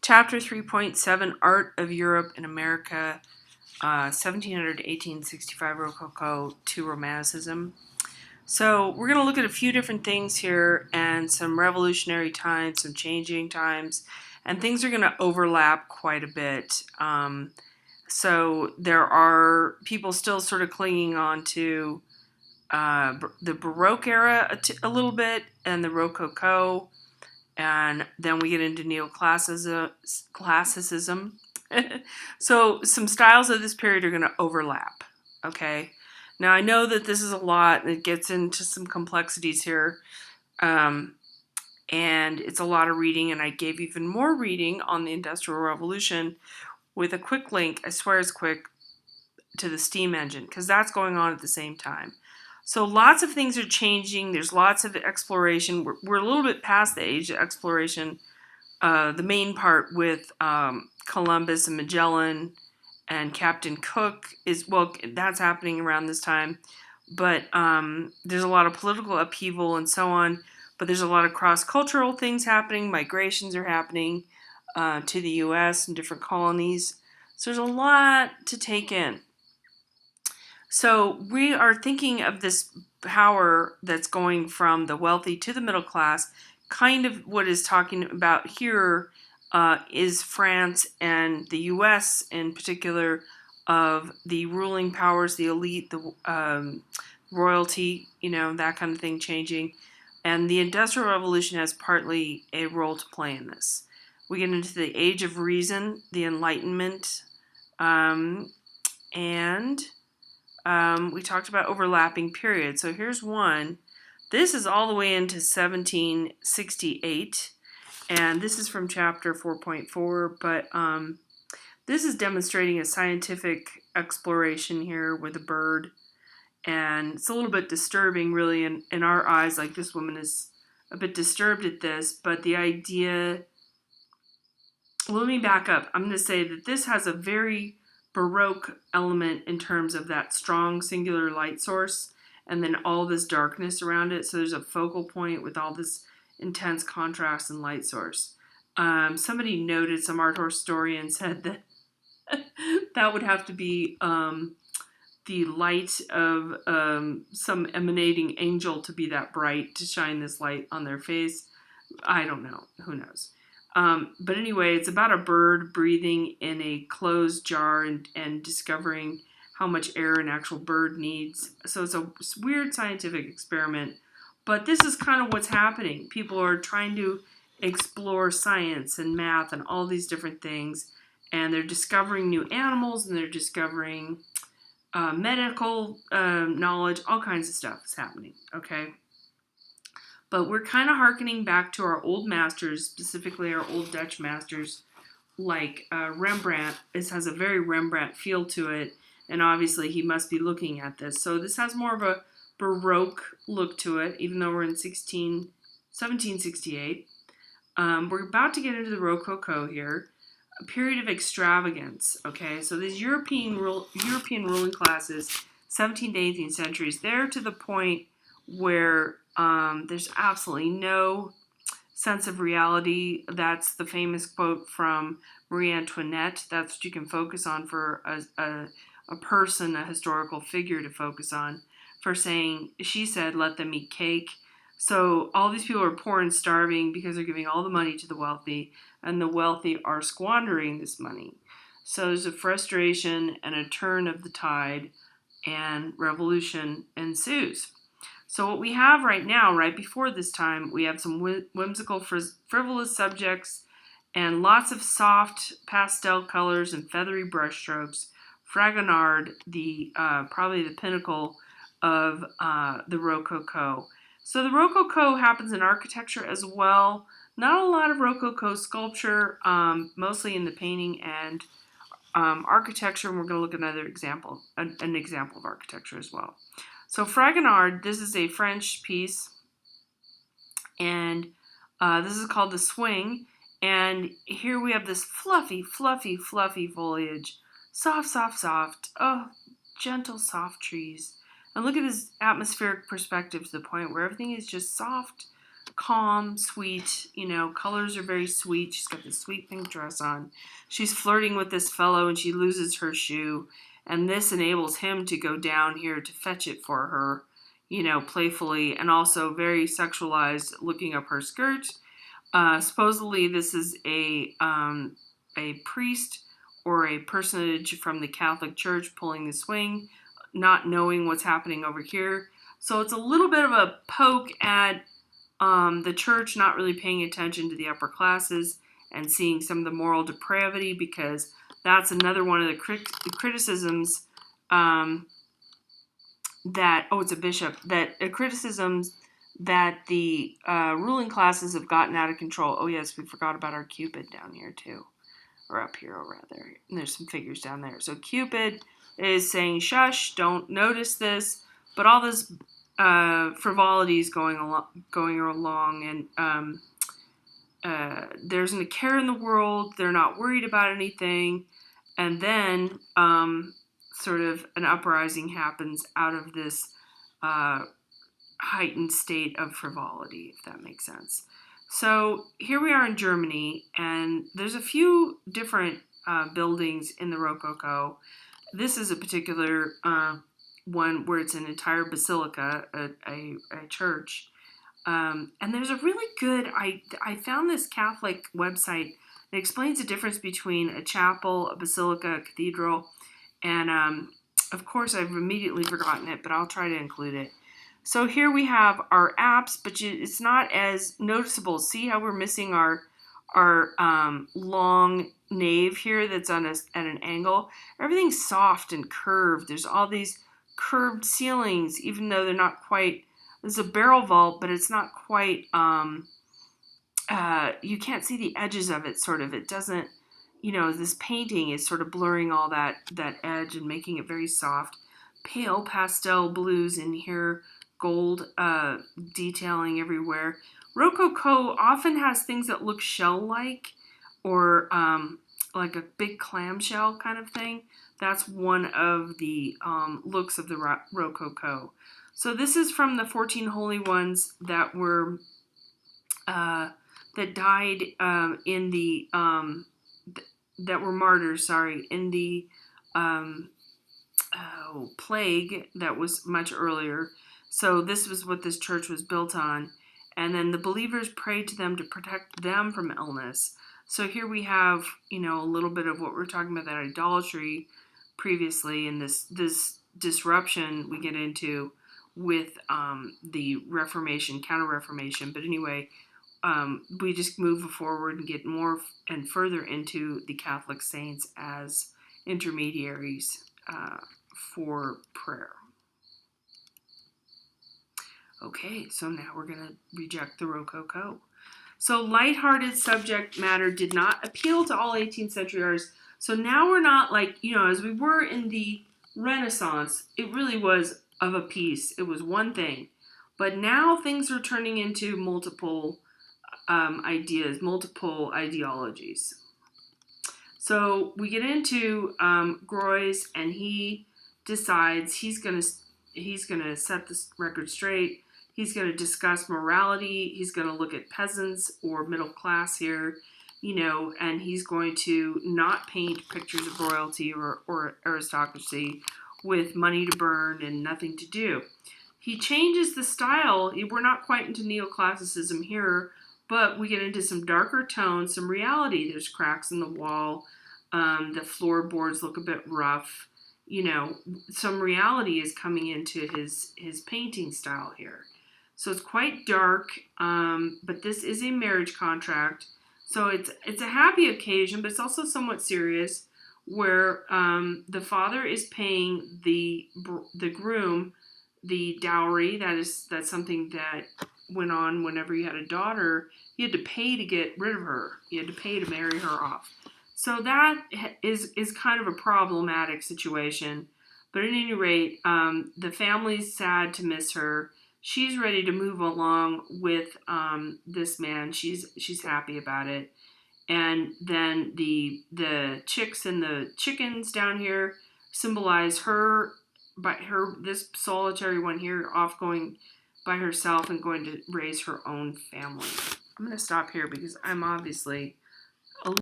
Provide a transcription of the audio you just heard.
Chapter 3.7, Art of Europe and America, 1700 to 1865 Rococo to Romanticism. So we're going to look at a few different things here and some revolutionary times, some changing times, and things are going to overlap quite a bit. So there are people still sort of clinging on to the Baroque era a little bit and the Rococo, and then we get into neoclassicism. So some styles of this period are going to overlap, okay? Now I know that this is a lot and it gets into some complexities here, and it's a lot of reading, and I gave even more reading on the Industrial Revolution with a quick link, I swear it's quick, to the steam engine, because that's going on at the same time. So lots of things are changing. There's lots of exploration. We're a little bit past the age of exploration. The main part with Columbus and Magellan and Captain Cook is, well, that's happening around this time. But there's a lot of political upheaval and so on. But there's a lot of cross-cultural things happening. Migrations are happening to the U.S. and different colonies. So there's a lot to take in. So we are thinking of this power that's going from the wealthy to the middle class. Kind of what is talking about here is France and the U.S. in particular, of the ruling powers, the elite, the royalty, that kind of thing changing. And the Industrial Revolution has partly a role to play in this. We get into the Age of Reason, the Enlightenment, and we talked about overlapping periods. So here's one. This is all the way into 1768, and this is from chapter 4.4, but this is demonstrating a scientific exploration here with a bird, and it's a little bit disturbing, really, in our eyes. Like, this woman is a bit disturbed at this, but the idea... Well, let me back up. I'm going to say that this has a very Baroque element in terms of that strong singular light source and then all this darkness around it. So there's a focal point with all this intense contrast and light source. Somebody noted, some art historian said that that would have to be the light of some emanating angel to be that bright, to shine this light on their face. I don't know. Who knows? But anyway, it's about a bird breathing in a closed jar and discovering how much air an actual bird needs. So it's a weird scientific experiment. But this is kind of what's happening. People are trying to explore science and math and all these different things. And they're discovering new animals, and they're discovering medical knowledge. All kinds of stuff is happening, okay? But we're kind of hearkening back to our old masters, specifically our old Dutch masters, like Rembrandt. This has a very Rembrandt feel to it, and obviously he must be looking at this. So this has more of a Baroque look to it, even though we're in 1768. We're about to get into the Rococo here, a period of extravagance, okay? So these European ruling classes, 17th to 18th centuries, they're to the point where there's absolutely no sense of reality. That's the famous quote from Marie Antoinette. That's what you can focus on for a person, a historical figure to focus on, for saying, she said, let them eat cake. So all these people are poor and starving because they're giving all the money to the wealthy, and the wealthy are squandering this money. So there's a frustration and a turn of the tide, and revolution ensues. So what we have right now, right before this time, we have some whimsical, frivolous subjects and lots of soft pastel colors and feathery brushstrokes. Fragonard, probably the pinnacle of the Rococo. So the Rococo happens in architecture as well. Not a lot of Rococo sculpture, mostly in the painting and architecture. And we're going to look at another example, an example of architecture as well. So Fragonard, this is a French piece, and this is called The Swing. And here we have this fluffy, fluffy, fluffy foliage. Soft, soft, soft. Oh, gentle, soft trees. And look at this atmospheric perspective to the point where everything is just soft, calm, sweet, colors are very sweet. She's got this sweet pink dress on. She's flirting with this fellow and she loses her shoe. And this enables him to go down here to fetch it for her, playfully, and also very sexualized, looking up her skirt. Supposedly this is a priest or a personage from the Catholic Church pulling the swing, not knowing what's happening over here. So it's a little bit of a poke at the church not really paying attention to the upper classes and seeing some of the moral depravity, because that's another one of the criticisms it's a bishop, criticisms that the ruling classes have gotten out of control. Oh yes, we forgot about our Cupid down here too. Or up here, or rather. And there's some figures down there. So Cupid is saying, shush, don't notice this. But all this frivolity is going along, and there isn't a care in the world. They're not worried about anything. And then sort of an uprising happens out of this heightened state of frivolity, if that makes sense. So here we are in Germany, and there's a few different buildings in the Rococo. This is a particular one where it's an entire basilica, a church. And there's a really good, I found this Catholic website that explains the difference between a chapel, a basilica, a cathedral, and of course I've immediately forgotten it, but I'll try to include it. So here we have our apse, but it's not as noticeable. See how we're missing our long nave here that's at an angle? Everything's soft and curved. There's all these curved ceilings, even though they're not quite, there's a barrel vault, but it's not quite, you can't see the edges of it, sort of. It doesn't, this painting is sort of blurring all that edge and making it very soft. Pale pastel blues in here, gold detailing everywhere. Rococo often has things that look shell-like, or like a big clamshell kind of thing. That's one of the looks of the Rococo. So this is from the 14 holy ones that were that died in the that were martyrs. In the plague that was much earlier. So this was what this church was built on. And then the believers prayed to them to protect them from illness. So here we have, a little bit of what we're talking about, that idolatry previously, and this disruption we get into with the Reformation, Counter-Reformation. But anyway, we just move forward and get more and further into the Catholic saints as intermediaries for prayer. Okay, so now we're going to reject the Rococo. So lighthearted subject matter did not appeal to all 18th century artists. So now we're not like, as we were in the Renaissance, it really was of a piece. It was one thing. But now things are turning into multiple ideas, multiple ideologies. So we get into Greuze, and he decides he's gonna set this record straight. He's going to discuss morality. He's going to look at peasants or middle class here, and he's going to not paint pictures of royalty or aristocracy with money to burn and nothing to do. He changes the style. We're not quite into neoclassicism here, but we get into some darker tones, some reality. There's cracks in the wall. The floorboards look a bit rough. Some reality is coming into his painting style here. So it's quite dark, but this is a marriage contract. So it's a happy occasion, but it's also somewhat serious, where the father is paying the groom the dowry. That's something that went on whenever you had a daughter. You had to pay to get rid of her. You had to pay to marry her off. So that is kind of a problematic situation. But at any rate, the family's sad to miss her. She's ready to move along with this man. She's happy about it. And then the chicks and the chickens down here symbolize her, this solitary one here off going by herself and going to raise her own family. I'm going to stop here because I'm obviously